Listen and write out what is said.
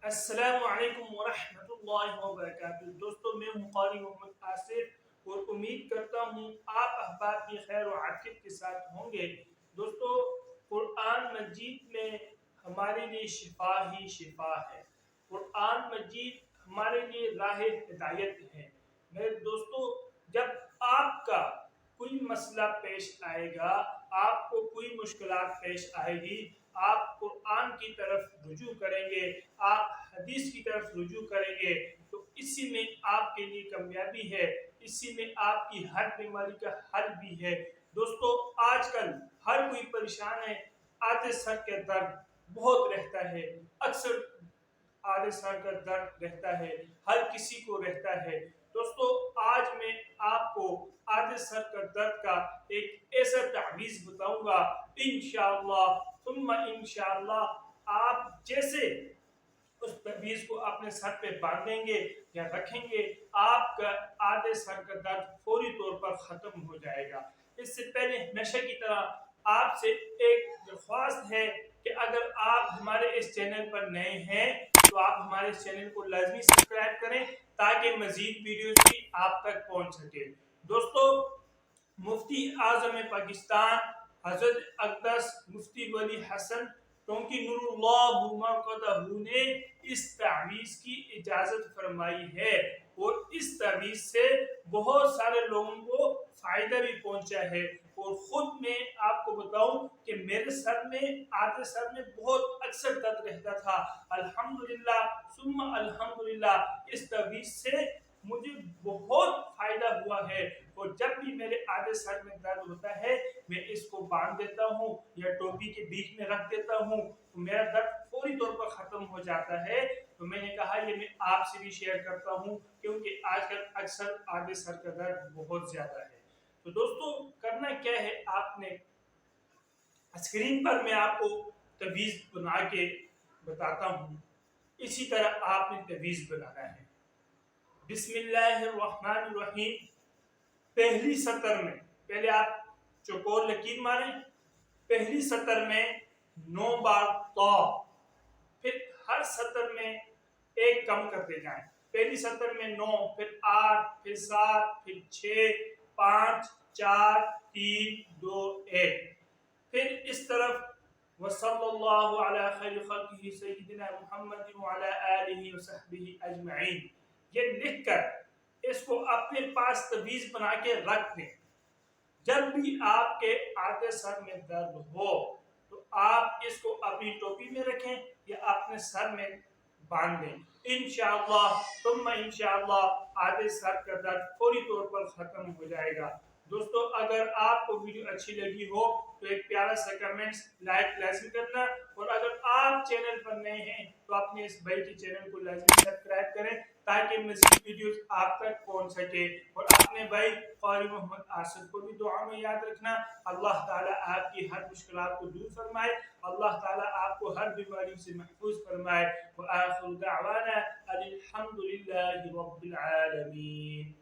السلام علیکم ورحمۃ اللہ وبرکاتہ۔ دوستو میں ہوں قاری محمد آصف اور امید کرتا ہوں آپ احباب کی خیر و عافیت کے ساتھ ہوں گے۔ دوستو قرآن مجید میں ہمارے لیے شفا ہی شفا ہے۔ قرآن مجید ہمارے لیے راہ ہدایت ہے۔ میرے دوستو جب آپ کا کوئی مسئلہ پیش آئے گا، آپ کو کوئی مشکلات پیش آئے گی، آپ قرآن کی طرف رجوع کریں گے، آپ حدیث کی طرف رجوع کریں گے تو اسی میں آپ کے لیے کامیابی ہے، اسی میں آپ کی ہر بیماری کا حل بھی ہے۔ دوستو آج کل ہر کوئی پریشان ہے، آدھے سر کے درد بہت رہتا ہے، اکثر آدھے سر کا درد رہتا ہے، ہر کسی کو رہتا ہے۔ دوستو آج میں آپ کو آدھے سر کا درد کا ایک ایسا تعویذ بتاؤں گا، انشاءاللہ ثم انشاءاللہ آپ جیسے اس تعویذ کو اپنے سر پہ باندھیں گے یا رکھیں گے، آپ کا آدھے سر کا درد فوری طور پر ختم ہو جائے گا۔ اس سے پہلے ہمیشہ کی طرح آپ سے ایک درخواست ہے کہ اگر آپ ہمارے اس چینل پر نئے ہیں تو آپ ہمارے اس چینل کو لازمی سبسکرائب کریں تاکہ مزید ویڈیوز بھی آپ تک پہنچ سکے۔ دوستو مفتی اعظم پاکستان حضرت اقدس مفتی ولی حسن کیونکہ نور اللہ مرقدہ نے اس تعویذ کی اجازت فرمائی ہے اور اس تعویذ سے بہت سارے لوگوں کو فائدہ بھی پہنچا ہے۔ اور خود میں آپ کو بتاؤں کہ میرے سر میں آدھے سر میں بہت اکثر درد رہتا تھا، الحمدللہ ثم الحمدللہ اس تعویذ سے مجھے بہت فائدہ ہوا ہے۔ اور جب بھی میرے آدھے سر میں درد ہوتا ہے میں اس کو باندھ دیتا ہوں یا ٹوپی کے بیچ میں رکھ دیتا ہوں تو میرا درد فوری طور پر ختم ہو جاتا ہے۔ تو میں نے کہا یہ میں آپ سے بھی شیئر کرتا ہوں کیونکہ آج کل اکثر آدھے سر کا درد بہت زیادہ ہے۔ تو دوستو کرنا کیا ہے، آپ نے اسکرین پر میں آپ کو تعویذ بنا کے بتاتا ہوں، اسی طرح آپ نے تعویذ بنانا ہے۔ بسم اللہ الرحمن الرحیم۔ پہلی سطر میں پہلے آپ چوکور لکیر ماریں، پہلی سطر میں 9 بار تا، پھر ہر سطر میں ایک کم کرتے جائیں، پہلی سطر میں 9، پھر 8، پھر 7، پھر 6، 5، 4، 3، 2، 1، پھر اس طرف وصلی اللہ علی خیر خلقہ سیدنا محمد وعلی آلہ وصحبہ اجمعین، یہ لکھ کر اس کو اپنے پاس تعویذ بنا کے رکھ دیں۔ جب بھی آپ کے آدھے سر میں درد ہو تو آپ اس کو اپنی ٹوپی میں رکھیں یا اپنے سر میں باندھ دیں، انشاءاللہ ثم انشاءاللہ آدھے سر کا درد فوری طور پر ختم ہو جائے گا۔ دوستو اگر آپ کو ویڈیو اچھی لگی ہو تو ایک پیارا سا کمنٹس لائک لازمی کرنا، اور اگر آپ چینل پر نئے ہیں تو اپنے اس بھائی کے چینل کو لازمی سبسکرائب کریں تاکہ مزید ویڈیوز آپ تک پہنچ سکے، اور اپنے بھائی قاری محمد آصف کو بھی دعا میں یاد رکھنا۔ اللہ تعالیٰ آپ کی ہر مشکلات کو دور فرمائے، اللہ تعالیٰ آپ کو ہر بیماری سے محفوظ فرمائے۔ وآخر دعوانا الحمد للہ رب العالمین۔